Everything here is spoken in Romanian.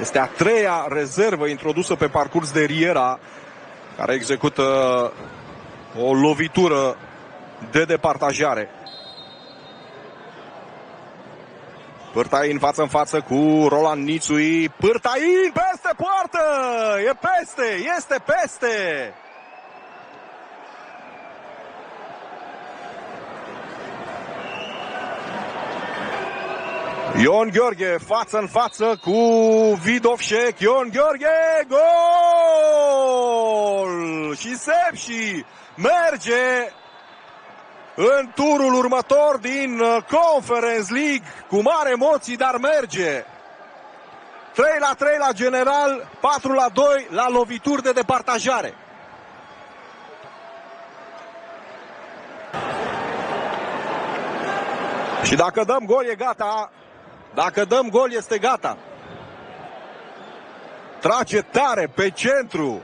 Este a treia rezervă introdusă pe parcurs de Riera, care execută o lovitură de departajare. Pârtain față în față cu Roland Nițui. Pârtain peste poartă! E peste! Este peste! Ion Gheorghe față în față cu Vidovșec. Ion Gheorghe, gol! Și Sepși merge în turul următor din Conference League cu mari emoții, dar merge. 3-3 la general, 4-2 la lovituri de departajare. Și dacă dăm gol e gata. Dacă dăm gol este gata. Trage tare pe centru